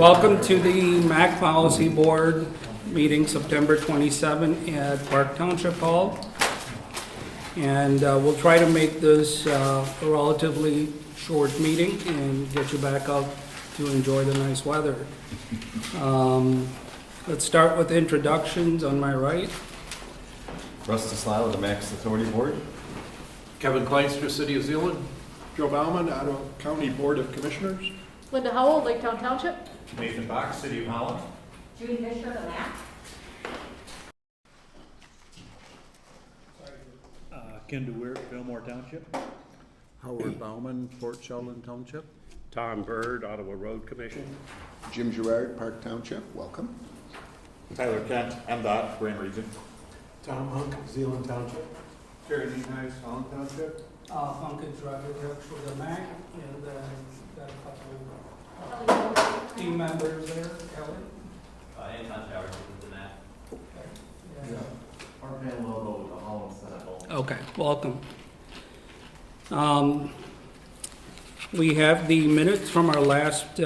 Welcome to the MACC Policy Board meeting September 27 at Park Township Hall. And we'll try to make this a relatively short meeting and get you back up to enjoy the nice weather. Let's start with introductions on my right. Rusty Slisle of the MACC Authority Board. Kevin Kleinster, City of Zeeland. Joe Bauman, Ottawa County Board of Commissioners. Linda Howell, Lake Town Township. Nathan Bach, City of Holland. Judy Fisher, the MACC. Ken DeWeert, Fillmore Township. Howard Bauman, Port Sheldon Township. Tom Bird, Ottawa Road Commission. Jim Gerard, Park Township, welcome. Tyler Kent, MDOT, Grand Region. Tom Hunk, Zeeland Township. Jerry Nice, Holland Township. Funkage Architects for the MACC, and got a couple of team members there. Kelly? Anton Towers with the MACC. Yeah. Our band logo with the Holland Senate. Okay, welcome. We have the minutes from our last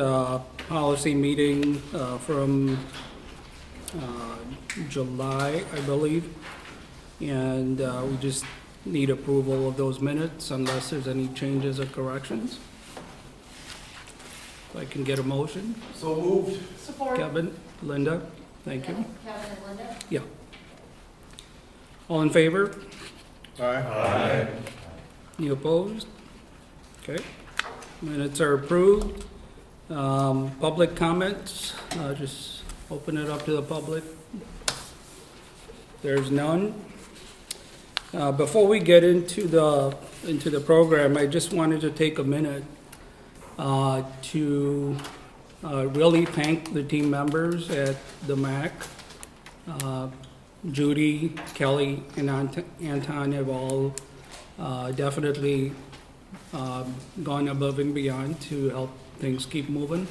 policy meeting from July, I believe. And we just need approval of those minutes unless there's any changes or corrections. If I can get a motion. So moved. Support. Kevin, Linda, thank you. Kevin and Linda. Yeah. All in favor? Aye. Any opposed? Okay. Minutes are approved. Public comments, just open it up to the public. There's none. Before we get into the program, I just wanted to take a minute to really thank the team members at the MACC. Judy, Kelly, and Anton have all definitely gone above and beyond to help things keep moving.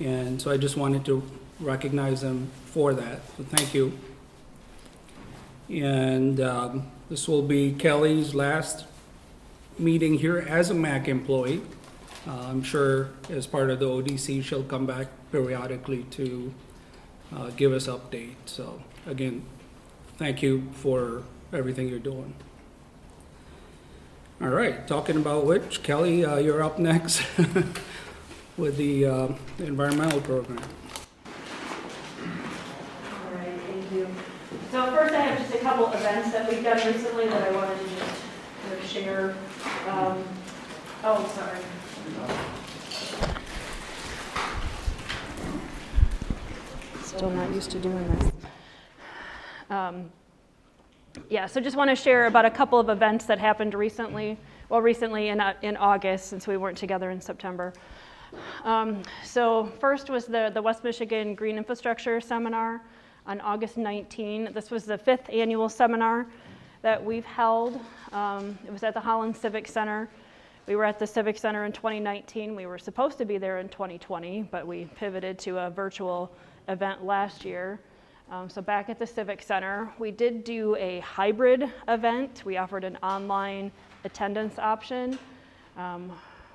And so I just wanted to recognize them for that. So thank you. And this will be Kelly's last meeting here as a MACC employee. I'm sure as part of the ODC, she'll come back periodically to give us updates. So again, thank you for everything you're doing. All right, talking about which, Kelly, you're up next with the environmental program. All right, thank you. So first I have just a couple events that we've done recently that I wanted to just kind of share. Sorry. Still not used to doing this. So just want to share about a couple of events that happened recently. Well, recently in August, since we weren't together in September. So first was the West Michigan Green Infrastructure Seminar on August 19. This was the 5th annual seminar that we've held. It was at the Holland Civic Center. We were at the Civic Center in 2019. We were supposed to be there in 2020, but we pivoted to a virtual event last year. So back at the Civic Center, we did do a hybrid event. We offered an online attendance option,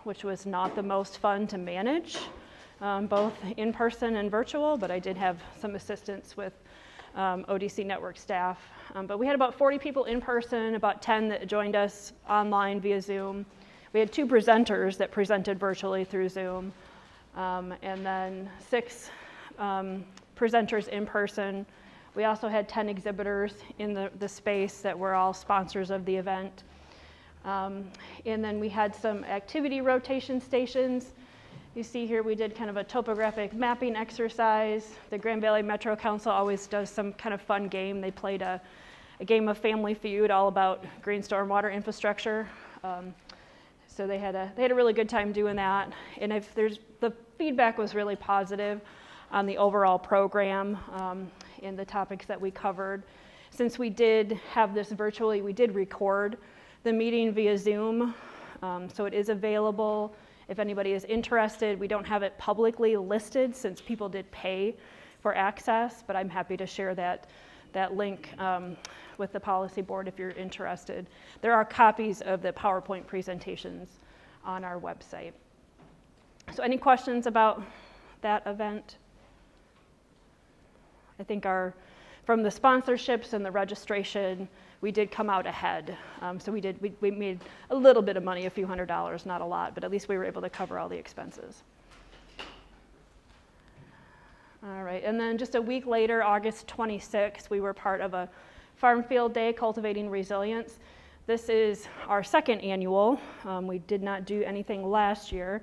which was not the most fun to manage, both in person and virtual, but I did have some assistance with ODC network staff. But we had about 40 people in person, about 10 that joined us online via Zoom. We had 2 presenters that presented virtually through Zoom, and then 6 presenters in person. We also had 10 exhibitors in the space that were all sponsors of the event. And then we had some activity rotation stations. You see here we did kind of a topographic mapping exercise. The Grand Valley Metro Council always does some kind of fun game. They played a game of Family Feud all about green stormwater infrastructure. So they had a really good time doing that. And the feedback was really positive on the overall program and the topics that we covered. Since we did have this virtually, we did record the meeting via Zoom, so it is available if anybody is interested. We don't have it publicly listed since people did pay for access, but I'm happy to share that link with the policy board if you're interested. There are copies of the PowerPoint presentations on our website. So any questions about that event. I think from the sponsorships and the registration, we did come out ahead. So we made a little bit of money, a few $100s, not a lot, but at least we were able to cover all the expenses. All right, and then just a week later, August 26th, we were part of a Farm Field Day, Cultivating Resilience. This is our second annual. We did not do anything last year,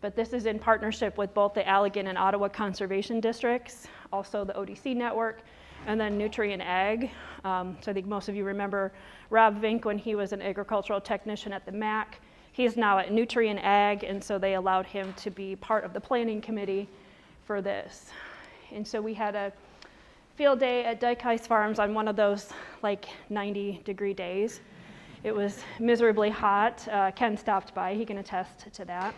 but this is in partnership with both the Allegan and Ottawa Conservation Districts, also the ODC Network, and then Nutrient Ag. So I think most of you remember Rob Vink when he was an agricultural technician at the MACC. He's now at Nutrient Ag, and so they allowed him to be part of the planning committee for this. And so we had a field day at Dykhuis Farms on one of those like 90-degree days. It was miserably hot. Ken stopped by, he can attest to that.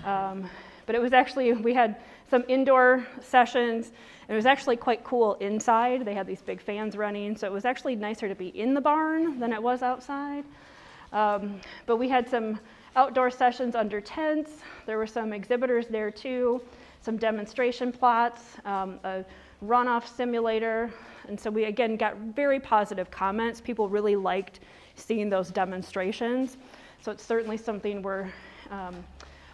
But it was actually, we had some indoor sessions, and it was actually quite cool inside. They had these big fans running, so it was actually nicer to be in the barn than it was outside. But we had some outdoor sessions under tents. There were some exhibitors there too, some demonstration plots, a runoff simulator. And so we again got very positive comments. People really liked seeing those demonstrations. So it's certainly something we're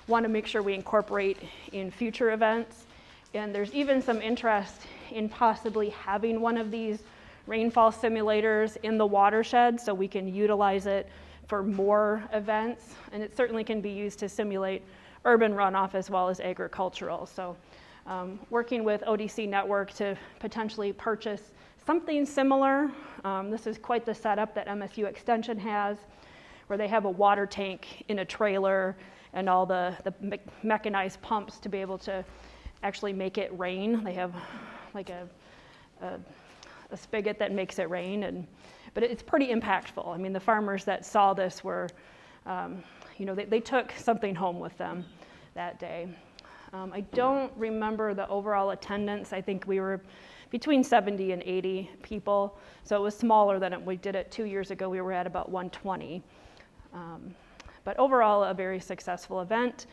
want to make sure we incorporate in future events. And there's even some interest in possibly having one of these rainfall simulators in the watershed so we can utilize it for more events. And it certainly can be used to simulate urban runoff as well as agricultural. So working with ODC Network to potentially purchase something similar. This is quite the setup that MSU Extension has, where they have a water tank in a trailer and all the mechanized pumps to be able to actually make it rain. They have like a spigot that makes it rain, but it's pretty impactful. I mean, the farmers that saw this were, they took something home with them that day. I don't remember the overall attendance. I think we were between 70 and 80 people, so it was smaller than we did it 2 years ago. We were at about 120. But overall, a very successful event,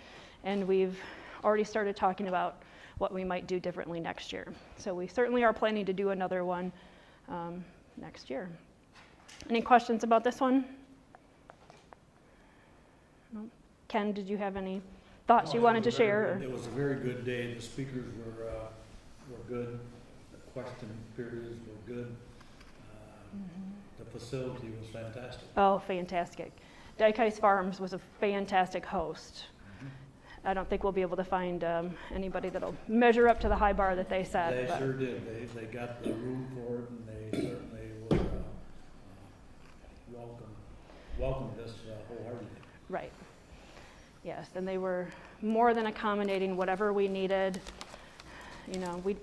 and we've already started talking about what we might do differently next year. So we certainly are planning to do another one next year. Any questions about this one? No? Ken, did you have any thoughts you wanted to share? It was a very good day. The speakers were good. The question periods were good. The facility was fantastic. Oh, fantastic. Dykhuis Farms was a fantastic host. I don't think we'll be able to find anybody that'll measure up to the high bar that they set. They sure did. They got the room for it, and they certainly were welcomed us wholeheartedly. Right. Yes, and they were more than accommodating whatever we needed. We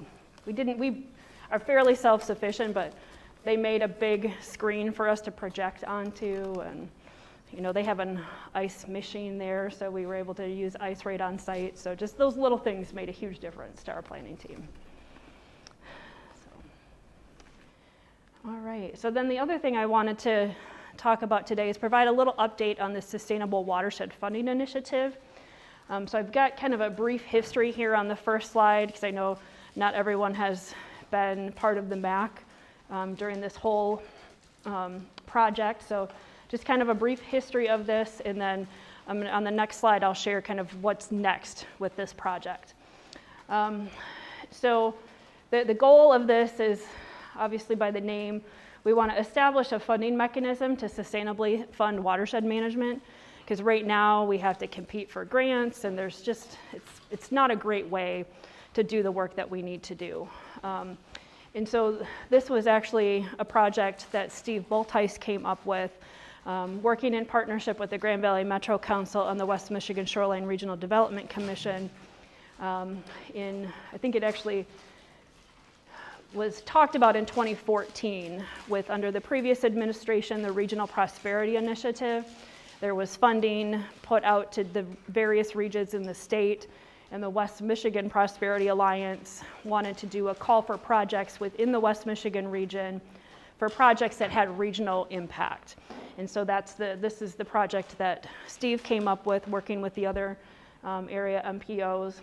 are fairly self-sufficient, but they made a big screen for us to project onto, and they have an ice machine there, so we were able to use ice right on site. So just those little things made a huge difference to our planning team. All right, so then the other thing I wanted to talk about today is provide a little update on the Sustainable Watershed Funding Initiative. So I've got kind of a brief history here on the first slide, because I know not everyone has been part of the MACC during this whole project. So just kind of a brief history of this, and then on the next slide I'll share kind of what's next with this project. So the goal of this is, obviously by the name, we want to establish a funding mechanism to sustainably fund watershed management, because right now we have to compete for grants, and there's just, it's not a great way to do the work that we need to do. And so this was actually a project that Steve Bultice came up with, working in partnership with the Grand Valley Metro Council and the West Michigan Shoreline Regional Development Commission. I think it actually was talked about in 2014 with, under the previous administration, the Regional Prosperity Initiative. There was funding put out to the various regions in the state, and the West Michigan Prosperity Alliance wanted to do a call for projects within the West Michigan region for projects that had regional impact. And so this is the project that Steve came up with, working with the other area MPOs.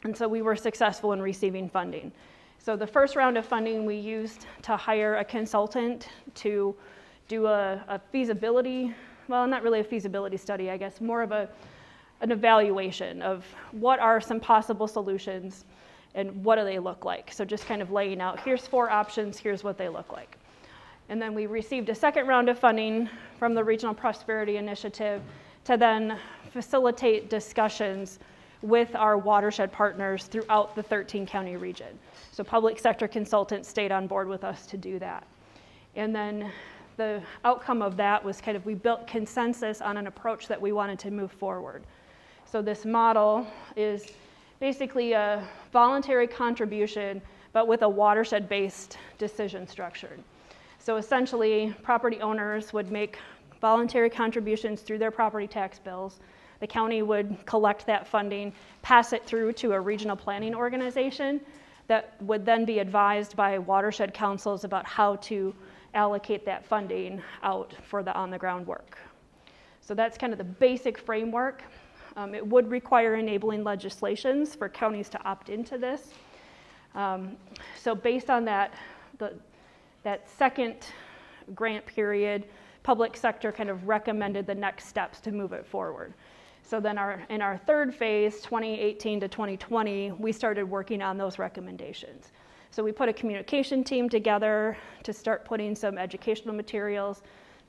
And so we were successful in receiving funding. So the first round of funding we used to hire a consultant to do a feasibility, well, not really a feasibility study, I guess, more of an evaluation of what are some possible solutions and what do they look like. So just kind of laying out, here's 4 options, here's what they look like. And then we received a second round of funding from the Regional Prosperity Initiative to then facilitate discussions with our watershed partners throughout the 13-county region. So public sector consultants stayed on board with us to do that. And then the outcome of that was kind of, we built consensus on an approach that we wanted to move forward. So this model is basically a voluntary contribution, but with a watershed-based decision structure. So essentially, property owners would make voluntary contributions through their property tax bills. The county would collect that funding, pass it through to a regional planning organization that would then be advised by watershed councils about how to allocate that funding out for the on-the-ground work. So that's kind of the basic framework. It would require enabling legislations for counties to opt into this. So based on that, that second grant period, public sector kind of recommended the next steps to move it forward. So then in our third phase, 2018 to 2020, we started working on those recommendations. So we put a communication team together to start putting some educational materials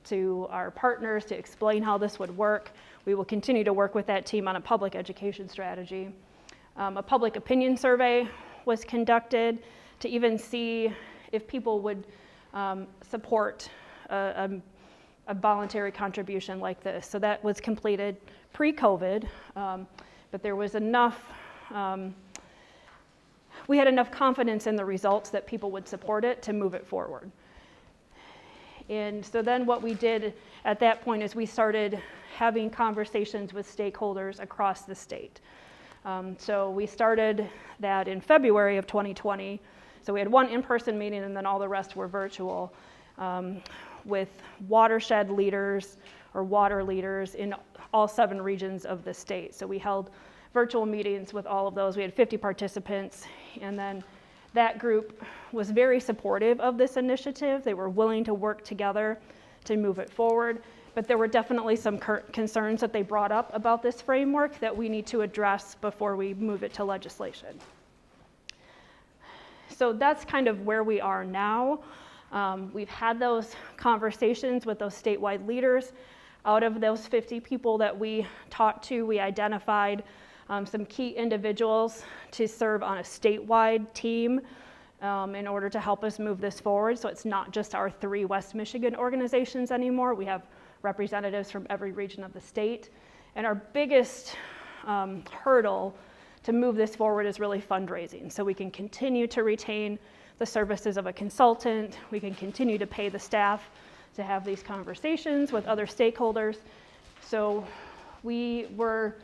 to our partners to explain how this would work. We will continue to work with that team on a public education strategy. A public opinion survey was conducted to even see if people would support a voluntary contribution like this. So that was completed pre-COVID, but there was enough, we had enough confidence in the results that people would support it to move it forward. And so then what we did at that point is we started having conversations with stakeholders across the state. So we started that in February of 2020. So we had one in-person meeting and then all the rest were virtual with watershed leaders or water leaders in all 7 regions of the state. So we held virtual meetings with all of those. We had 50 participants, and then that group was very supportive of this initiative. They were willing to work together to move it forward, but there were definitely some concerns that they brought up about this framework that we need to address before we move it to legislation. So that's kind of where we are now. We've had those conversations with those statewide leaders. Out of those 50 people that we talked to, we identified some key individuals to serve on a statewide team in order to help us move this forward. So it's not just our 3 West Michigan organizations anymore. We have representatives from every region of the state. And our biggest hurdle to move this forward is really fundraising. So we can continue to retain the services of a consultant. We can continue to pay the staff to have these conversations with other stakeholders. So we were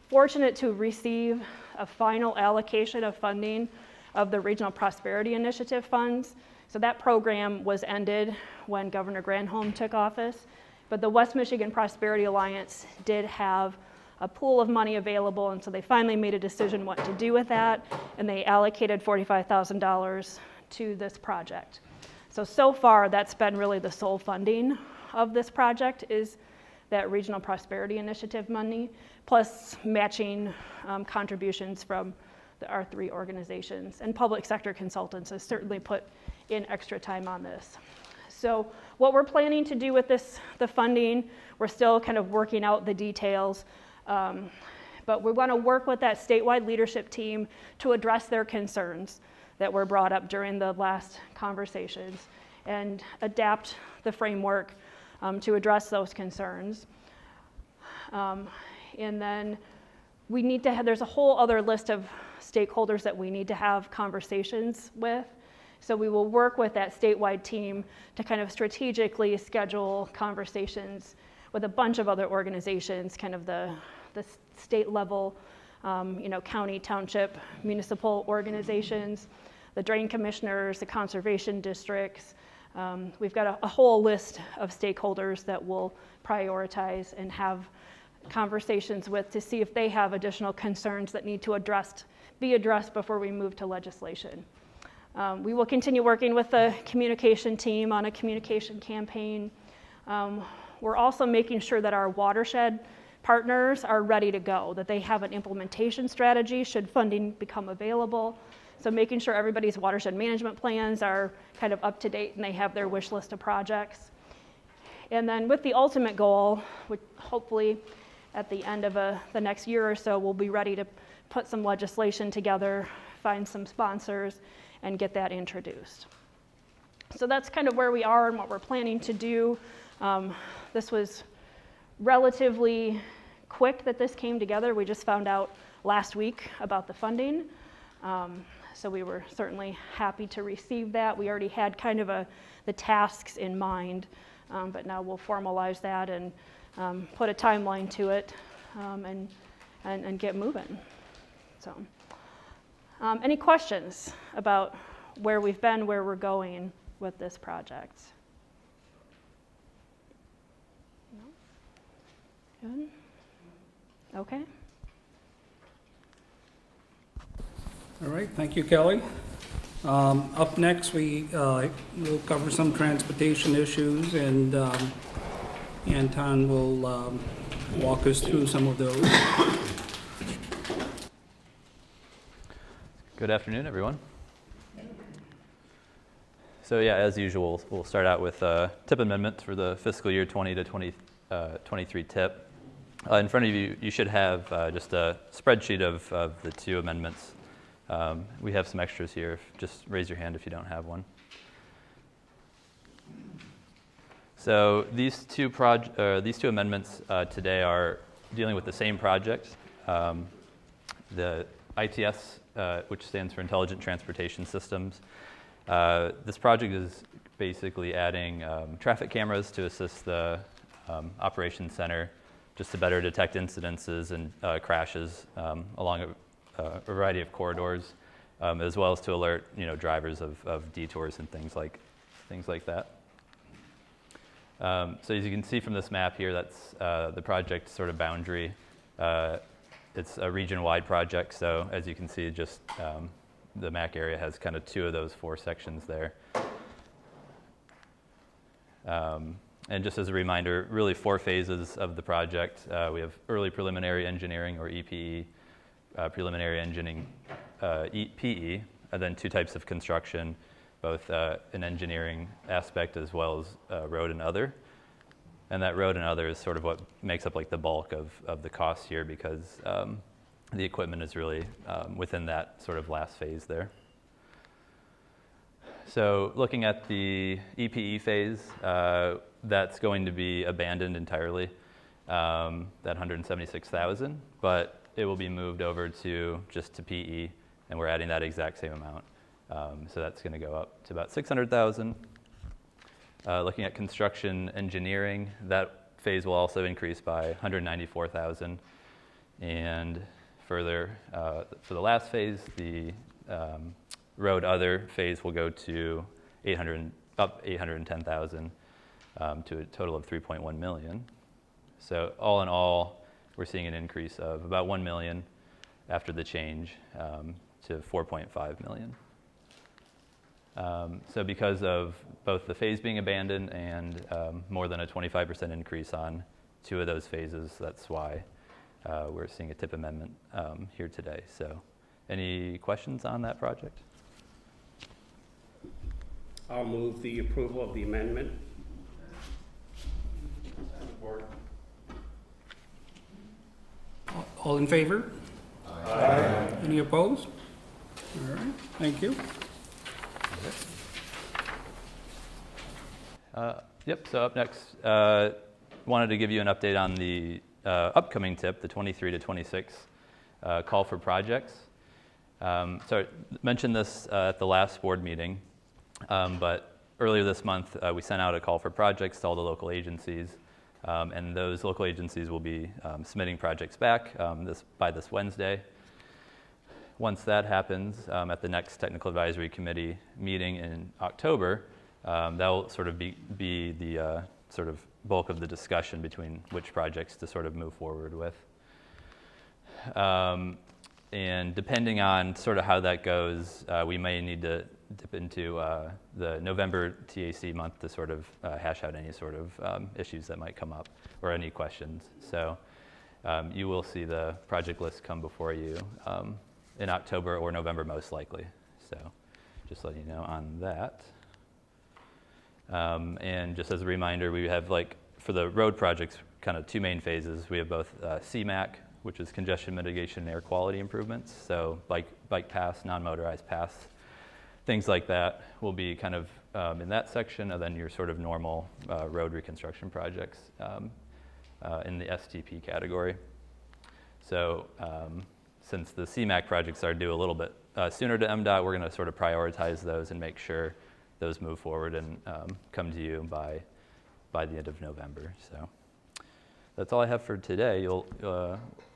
fortunate to receive a final allocation of funding of the Regional Prosperity Initiative funds. So that program was ended when Governor Granholm took office, but the West Michigan Prosperity Alliance did have a pool of money available, and so they finally made a decision what to do with that, and they allocated $45,000 to this project. So far, that's been really the sole funding of this project is that Regional Prosperity Initiative money, plus matching contributions from our 3 organizations. And public sector consultants has certainly put in extra time on this. So what we're planning to do with the funding, we're still kind of working out the details, but we want to work with that statewide leadership team to address their concerns that were brought up during the last conversations and adapt the framework to address those concerns. And then we need to have, there's a whole other list of stakeholders that we need to have conversations with. So we will work with that statewide team to kind of strategically schedule conversations with a bunch of other organizations, kind of the state level, county, township, municipal organizations, the drain commissioners, the conservation districts. We've got a whole list of stakeholders that we'll prioritize and have conversations with to see if they have additional concerns that need to be addressed before we move to legislation. We will continue working with the communication team on a communication campaign. We're also making sure that our watershed partners are ready to go, that they have an implementation strategy should funding become available. So making sure everybody's watershed management plans are kind of up to date and they have their wish list of projects. And then with the ultimate goal, which hopefully at the end of the next year or so, we'll be ready to put some legislation together, find some sponsors, and get that introduced. So that's kind of where we are and what we're planning to do. This was relatively quick that this came together. We just found out last week about the funding. So we were certainly happy to receive that. We already had kind of the tasks in mind, but now we'll formalize that and put a timeline to it and get moving. So, any questions about where we've been, where we're going with this project? No? Good? Okay. All right, thank you, Kelly. Up next, we'll cover some transportation issues, and Anton will walk us through some of those. Good afternoon, everyone. So yeah, as usual, we'll start out with TIP amendments for the fiscal year 20 to 23 TIP. In front of you, you should have just a spreadsheet of the two amendments. We have some extras here. Just raise your hand if you don't have one. So these two amendments today are dealing with the same project. The ITS, which stands for Intelligent Transportation Systems. This project is basically adding traffic cameras to assist the operations center just to better detect incidences and crashes along a variety of corridors, as well as to alert drivers of detours and things like that. So as you can see from this map here, that's the project sort of boundary. It's a region-wide project, so as you can see, just the MACC area has kind of two of those four sections there. And just as a reminder, really four phases of the project. We have early preliminary engineering, or EPE, preliminary engineering, PE, and then two types of construction, both an engineering aspect as well as road and other. And that road and other is sort of what makes up like the bulk of the cost here, because the equipment is really within that sort of last phase there. So looking at the EPE phase, that's going to be abandoned entirely, that 176,000, but it will be moved over to PE, and we're adding that exact same amount. So that's going to go up to about 600,000. Looking at construction engineering, that phase will also increase by 194,000. And further, for the last phase, the road other phase will go to 810,000 to a total of 3.1 million. So all in all, we're seeing an increase of about 1 million after the change to 4.5 million. So because of both the phase being abandoned and more than a 25% increase on two of those phases, that's why we're seeing a TIP amendment here today. So any questions on that project? I'll move the approval of the amendment. All in favor? Aye. Any opposed? All right, thank you. Yep, so up next, wanted to give you an update on the upcoming TIP, the 23 to 26 call for projects. So I mentioned this at the last board meeting, but earlier this month we sent out a call for projects to all the local agencies, and those local agencies will be submitting projects back by this Wednesday. Once that happens, at the next Technical Advisory Committee meeting in October, that will sort of be the sort of bulk of the discussion between which projects to sort of move forward with. And depending on sort of how that goes, we may need to dip into the November TAC month to sort of hash out any sort of issues that might come up or any questions. So you will see the project list come before you in October or November most likely. So just letting you know on that. And just as a reminder, we have for the road projects, kind of two main phases. We have both CMACC, which is congestion mitigation and air quality improvements. So bike paths, non-motorized paths, things like that will be kind of in that section, and then your sort of normal road reconstruction projects in the STP category. So since the CMACC projects are due a little bit sooner to MDOT, we're going to sort of prioritize those and make sure those move forward and come to you by the end of November. So that's all I have for today.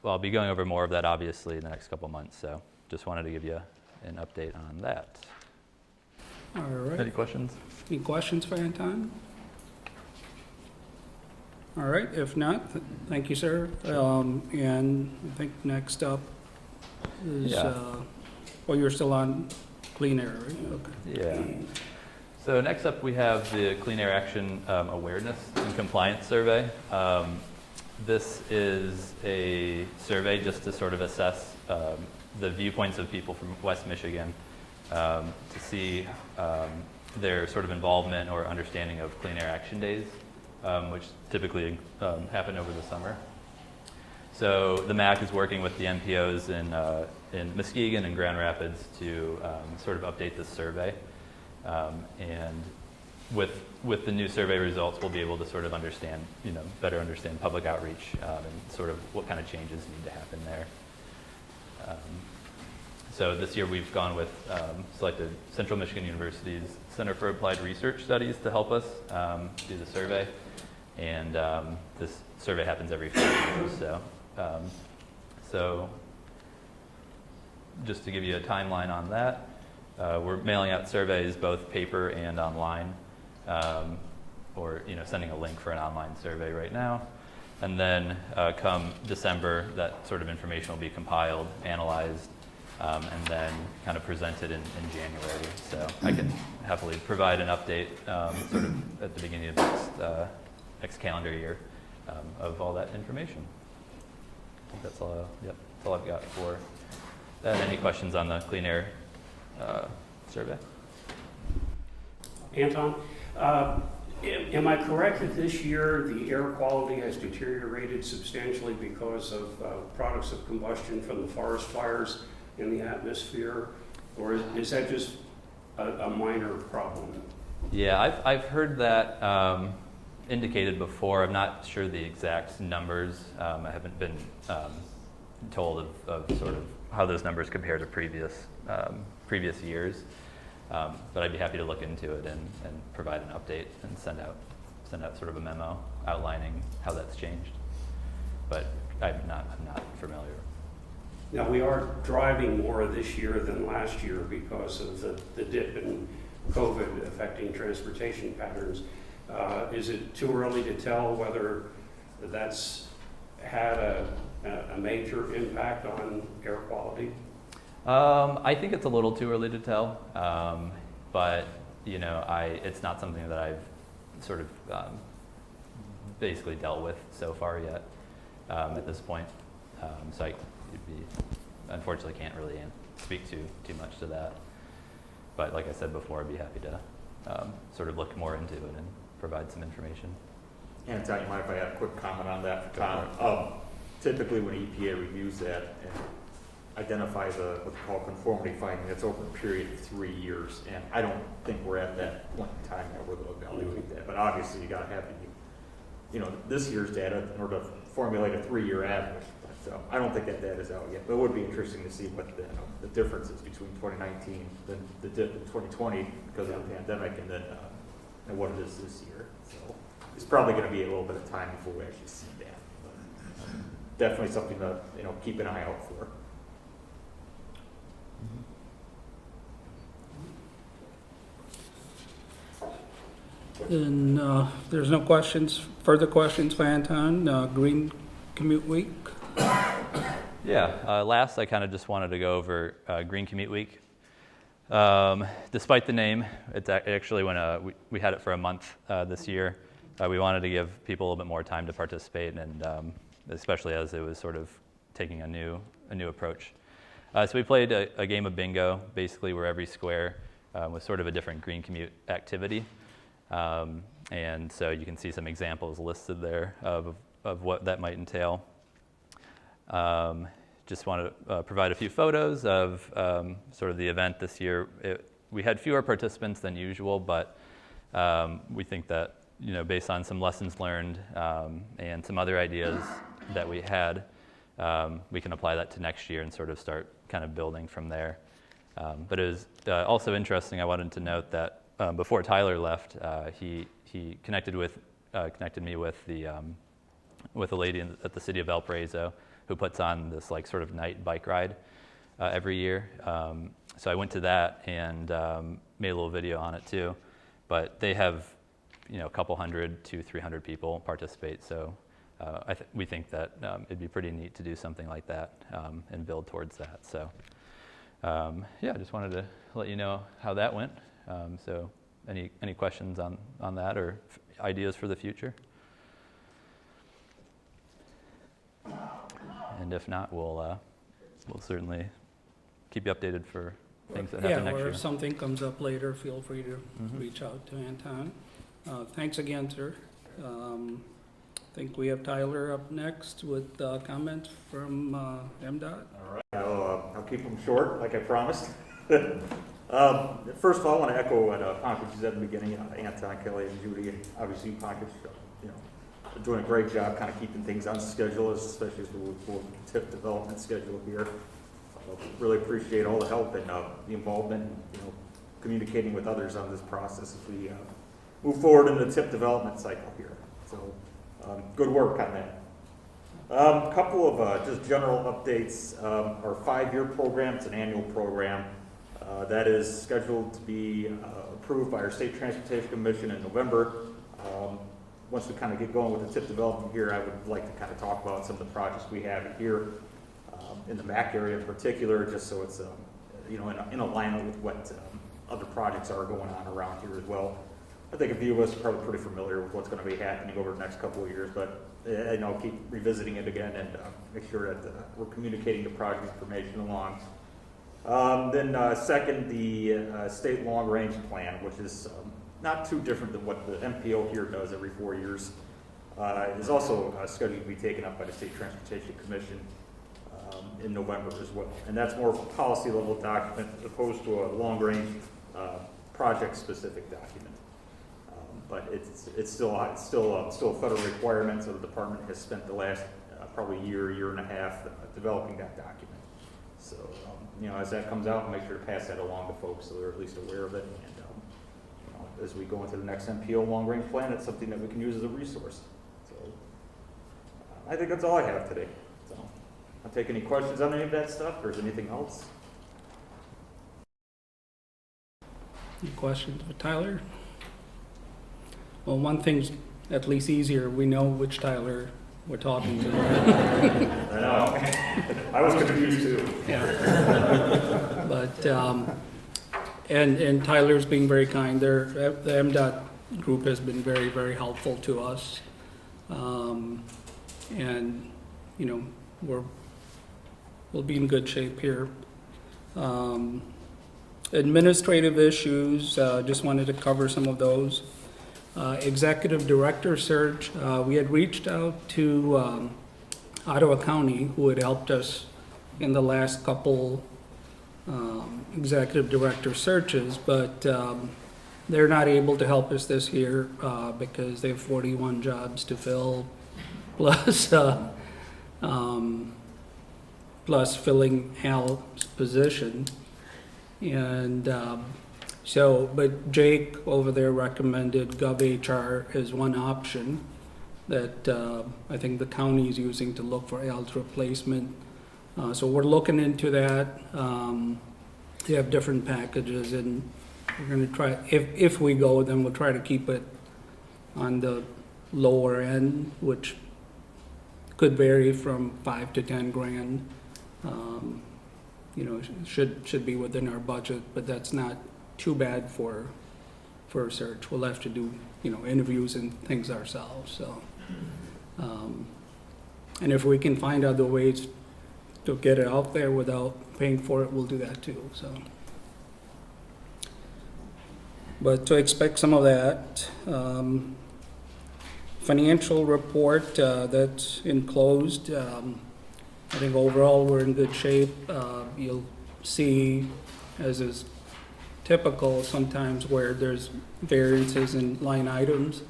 I'll be going over more of that obviously in the next couple months. So just wanted to give you an update on that. All right. Any questions? Any questions for Anton? All right, if not, thank you, sir. And I think next up is, Yeah. You're still on clean air, right? Okay. Yeah. So next up, we have the Clean Air Action Awareness and Compliance Survey. This is a survey just to sort of assess the viewpoints of people from West Michigan to see their sort of involvement or understanding of Clean Air Action Days, which typically happen over the summer. So the MACC is working with the NPOs in Muskegon and Grand Rapids to sort of update this survey. And with the new survey results, we'll be able to sort of understand, better understand public outreach and sort of what kind of changes need to happen there. So this year we've gone with selected Central Michigan University's Center for Applied Research Studies to help us do the survey. And this survey happens every 5 years. So just to give you a timeline on that, we're mailing out surveys both paper and online, or sending a link for an online survey right now. And then come December, that sort of information will be compiled, analyzed, and then kind of presented in January. So I can happily provide an update sort of at the beginning of next calendar year of all that information. I think that's all. Yep, that's all I've got for that. Any questions on the Clean Air survey? Anton, am I correct that this year the air quality has deteriorated substantially because of products of combustion from the forest fires in the atmosphere, or is that just a minor problem? Yeah, I've heard that indicated before. I'm not sure the exact numbers. I haven't been told of sort of how those numbers compare to previous years. But I'd be happy to look into it and provide an update and send out sort of a memo outlining how that's changed. But I'm not familiar. Now, we are driving more this year than last year because of the dip in COVID affecting transportation patterns. Is it too early to tell whether that's had a major impact on air quality? I think it's a little too early to tell, but it's not something that I've sort of basically dealt with so far yet at this point. So unfortunately can't really speak too much to that. But like I said before, I'd be happy to sort of look more into it and provide some information. And Tom, you mind if I add a quick comment on that for Tom? Typically when EPA reviews that and identifies what they call conformity finding, that's over a period of 3 years. And I don't think we're at that point in time that we're going to evaluate that. But obviously you got to have this year's data in order to formulate a 3-year average. So I don't think that data's out yet, but it would be interesting to see what the difference is between 2019, the dip in 2020 because of the pandemic, and then and what it is this year. So it's probably going to be a little bit of time before we actually see that. But definitely something to keep an eye out for. And there's no questions, further questions for Anton, Green Commute Week. Yeah, last I kind of just wanted to go over Green Commute Week. Despite the name, it actually when we had it for a month this year. We wanted to give people a little bit more time to participate, and especially as it was sort of taking a new approach. So we played a game of bingo, basically where every square was sort of a different green commute activity. And so you can see some examples listed there of what that might entail. Just want to provide a few photos of sort of the event this year. We had fewer participants than usual, but we think that, based on some lessons learned and some other ideas that we had, we can apply that to next year and sort of start kind of building from there. But it was also interesting. I wanted to note that before Tyler left, he connected me with a lady at the city of Valparaiso who puts on this like sort of night bike ride every year. So I went to that and made a little video on it too. But they have a couple hundred to 300 people participate. So we think that it'd be pretty neat to do something like that and build towards that. So I just wanted to let you know how that went. So any questions on that or ideas for the future? And if not, we'll certainly keep you updated for things that happen next Or year. if something comes up later, feel free to reach out to Anton. Thanks again, sir. I think we have Tyler up next with comments from MDOT. All right, I'll keep them short, like I promised. First of all, I want to echo what Pankaj said at the beginning. Anton, Kelly, and Judy, and obviously Pankaj, are doing a great job kind of keeping things on schedule, especially as we move forward with the TIP development schedule here. Really appreciate all the help and the involvement, communicating with others on this process as we move forward in the TIP development cycle here. So good work on that. A couple of just general updates. Our 5-year program, it's an annual program that is scheduled to be approved by our State Transportation Commission in November. Once we kind of get going with the TIP development here, I would like to kind of talk about some of the projects we have here in the MACC area in particular, just so it's in alignment with what other projects are going on around here as well. I think a few of us are probably pretty familiar with what's going to be happening over the next couple of years, but I'll keep revisiting it again and make sure that we're communicating the project information along. Then second, the state long-range plan, which is not too different than what the MPO here does every 4 years, is also scheduled to be taken up by the State Transportation Commission in November as well. And that's more of a policy level document as opposed to a long-range project-specific document. But it's still a federal requirement, so the department has spent the last probably year and a half developing that document. So as that comes out, I'll make sure to pass that along to folks so they're at least aware of it. And as we go into the next MPO long-range plan, it's something that we can use as a resource. So I think that's all I have today. So I'll take any questions on any of that stuff, or is anything else? Any questions for Tyler? Well, one thing's at least easier. We know which Tyler we're talking to. I know. I was confused too. Yeah. But, and Tyler's being very kind. The MDOT group has been very, very helpful to us. And, we'll be in good shape here. Administrative issues, just wanted to cover some of those. Executive director search, we had reached out to Ottawa County, who had helped us in the last couple executive director searches, but they're not able to help us this year because they have 41 jobs to fill, plus plus filling Al's position. And but Jake over there recommended GovHR as one option that I think the county is using to look for Al's replacement. So we're looking into that. They have different packages, and we're going to try, if we go, then we'll try to keep it on the lower end, which could vary from 5 to 10 grand. You know, should be within our budget, but that's not too bad for a search. We'll have to do, you know, interviews and things ourselves, so. And if we can find other ways to get it out there without paying for it, we'll do that too, so. But to expect some of that. Financial report, that's enclosed. I think overall we're in good shape. You'll see, as is typical sometimes, where there's variances in line items.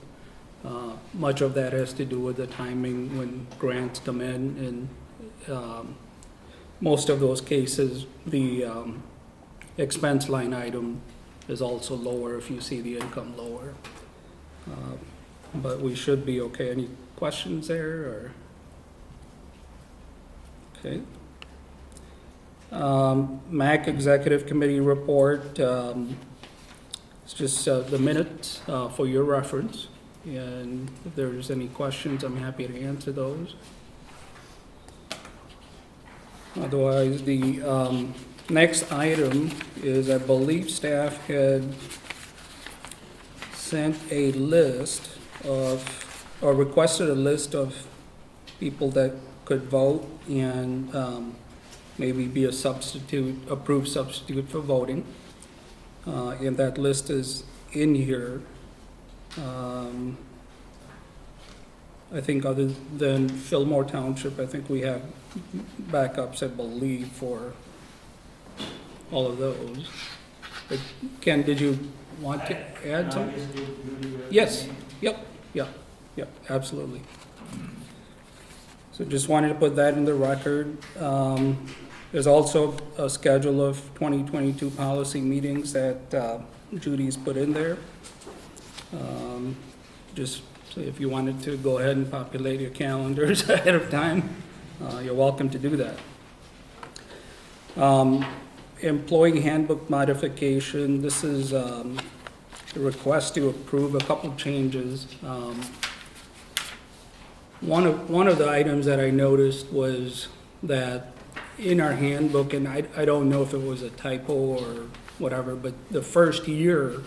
Much of that has to do with the timing when grants come in, and most of those cases, the expense line item is also lower if you see the income lower. But we should be okay. Any questions there, or? Okay. MACC Executive Committee report. It's just the minutes for your reference. And if there's any questions, I'm happy to answer those. Otherwise, the next item is, I believe staff had sent a list of, or requested a list of people that could vote and maybe be a substitute, approved substitute for voting. And that list is in here. I think other than Fillmore Township, I think we have backups, I believe, for all of those. But Ken, did you want to add something? Yes, yep, absolutely. So just wanted to put that in the record. There's also a schedule of 2022 policy meetings that Judy's put in there. Just so if you wanted to go ahead and populate your calendars ahead of time, you're welcome to do that. Employee handbook modification. This is a request to approve a couple changes. One of the items that I noticed was that in our handbook, and I don't know if it was a typo or whatever, but the first year,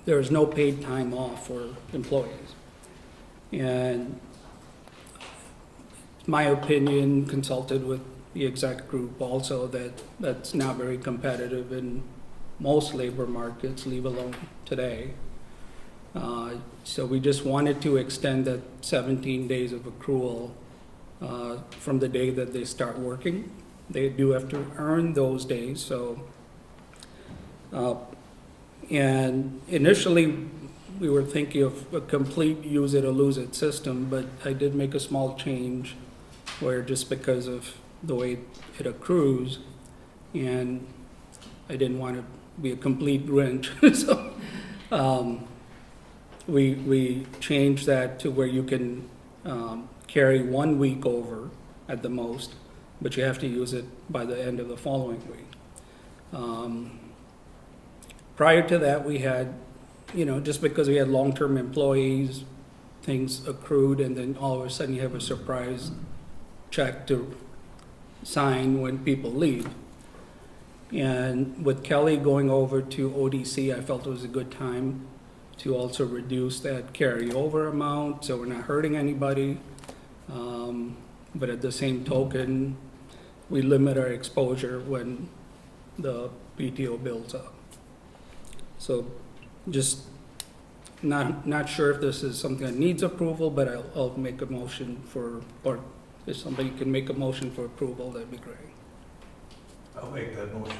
there is no paid time off for employees. And my opinion, consulted with the exec group also, that's not very competitive in most labor markets, leave alone today. So we just wanted to extend that 17 days of accrual from the day that they start working. They do have to earn those days, so. And initially, we were thinking of a complete use it or lose it system, but I did make a small change where just because of the way it accrues, and I didn't want to be a complete Grinch, so we changed that to where you can carry 1 week over at the most, but you have to use it by the end of the following week. Prior to that, we had, just because we had long-term employees, things accrued, and then all of a sudden you have a surprise check to sign when people leave. And with Kelly going over to ODC, I felt it was a good time to also reduce that carryover amount, so we're not hurting anybody. But at the same token, we limit our exposure when the PTO builds up. So just not sure if this is something that needs approval, but I'll make a motion for, or if somebody can make a motion for approval, that'd be great. I'll make that motion.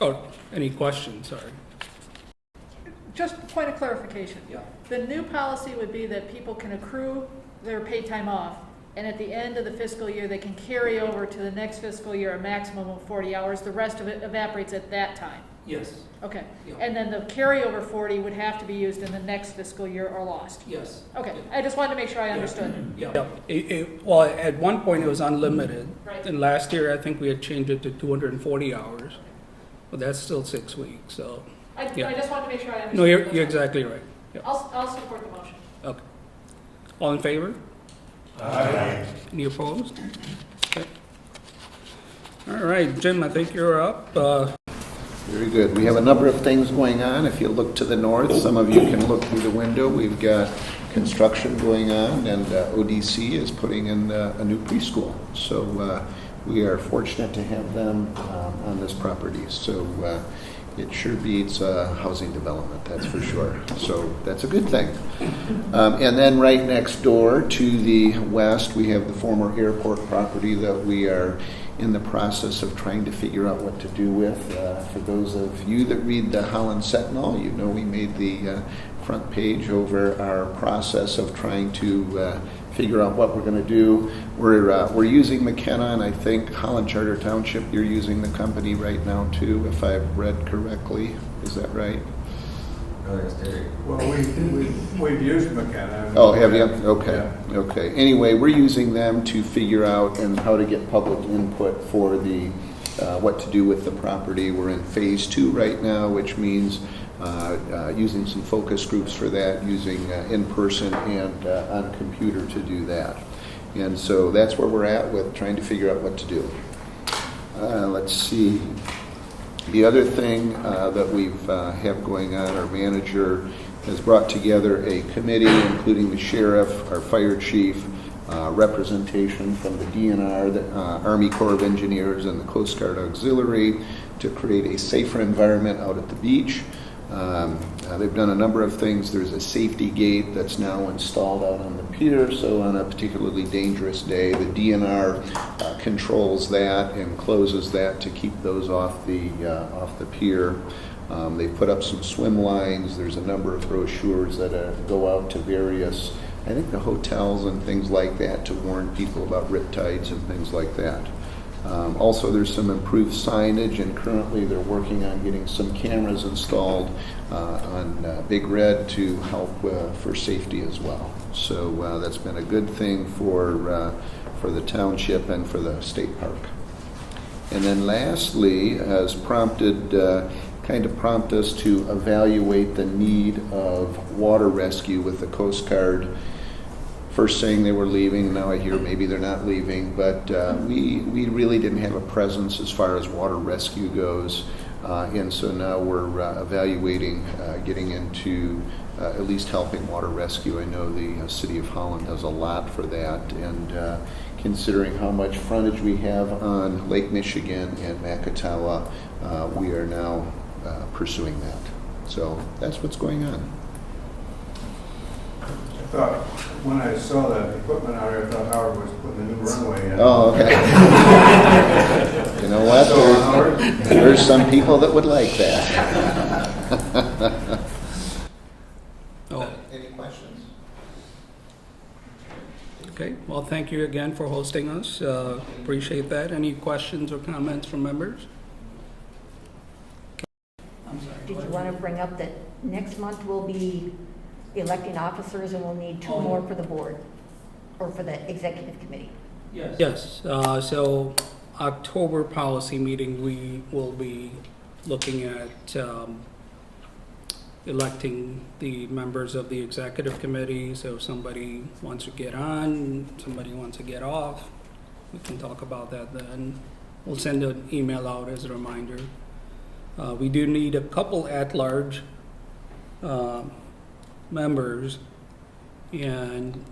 Oh, any questions, sorry. Just a point of clarification. Yeah. The new policy would be that people can accrue their paid time off, and at the end of the fiscal year, they can carry over to the next fiscal year a maximum of 40 hours. The rest of it evaporates at that time. Yes. Okay. Yeah. And then the carryover 40 would have to be used in the next fiscal year or lost. Yes. Okay. I just wanted to make sure I understood. Yeah. Well, at one point it was unlimited. Right. And last year, I think we had changed it to 240 hours. But that's still 6 weeks, so. I Yeah. just wanted to make sure I understood. No, you're those. exactly right. Yeah. I'll support the motion. Okay. All in favor? Aye. Any opposed? Okay. All right, Jim, I think you're up. Very good. We have a number of things going on. If you look to the north, some of you can look through the window. We've got construction going on, and ODC is putting in a new preschool. So we are fortunate to have them on this property. So it sure beats housing development, that's for sure. So that's a good thing. And then right next door to the west, we have the former airport property that we are in the process of trying to figure out what to do with. For those of you that read the Holland Sentinel, you know we made the front page over our process of trying to figure out what we're going to do. We're using McKenna, and I think Holland Charter Township, you're using the company right now too, if I've read correctly. Is that right? Well, we've used McKenna. Oh, have you? Okay, Yeah. okay. Anyway, we're using them to figure out and how to get public input for the what to do with the property. We're in phase 2 right now, which means using some focus groups for that, using in person and on computer to do that. And so that's where we're at with trying to figure out what to do. Let's see. The other thing that we've have going on, our manager has brought together a committee, including the sheriff, our fire chief, representation from the DNR, the Army Corps of Engineers, and the Coast Guard Auxiliary to create a safer environment out at the beach. They've done a number of things. There's a safety gate that's now installed out on the pier, so on a particularly dangerous day, the DNR controls that and closes that to keep those off the pier. They've put up some swim lines. There's a number of brochures that go out to various, I think, the hotels and things like that to warn people about riptides and things like that. Also, there's some improved signage, and currently they're working on getting some cameras installed on Big Red to help for safety as well. So that's been a good thing for the township and for the state park. And then lastly, has prompted us to evaluate the need of water rescue with the Coast Guard. First saying they were leaving, now I hear maybe they're not leaving, but we really didn't have a presence as far as water rescue goes, and so now we're evaluating getting into at least helping water rescue. I know the City of Holland does a lot for that, and considering how much frontage we have on Lake Michigan and Macatawa, we are now pursuing that. So that's what's going on. I thought, when I saw the equipment out here, I thought Howard was putting a new runway in. Oh, okay. You know what? So, Howard? There's some people that would like that. Oh, Any questions? okay. Well, thank you again for hosting us. Appreciate that. Any questions or comments from members? Did you want to bring up that next month we'll be electing officers and we'll need 2 more for the board or for the executive committee? Yes. So October policy meeting, we will be looking at electing the members of the executive committee. So if somebody wants to get on, somebody wants to get off, we can talk about that then. We'll send an email out as a reminder. We do need a couple at-large members, and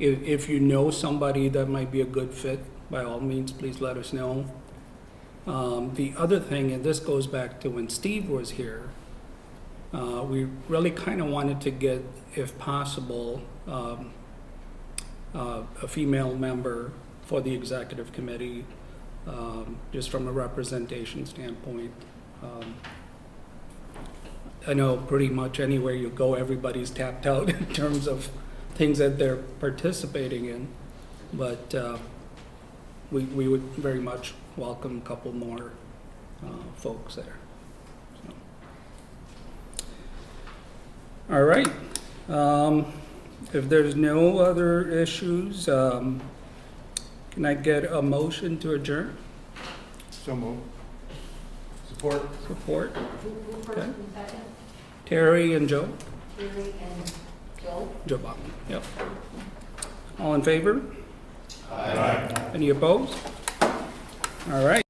if you know somebody that might be a good fit, by all means, please let us know. The other thing, and this goes back to when Steve was here, we really kind of wanted to get, if possible, a female member for the executive committee, just from a representation standpoint. I know pretty much anywhere you go, everybody's tapped out in terms of things that they're participating in, but we would very much welcome a couple more folks there. So. All right. If there's no other issues, can I get a motion to adjourn? So moved. Support. Who first and second? Terry and Joe? Terry and Joe? Joe Bob, yep. All in favor? Aye. Any opposed? All right.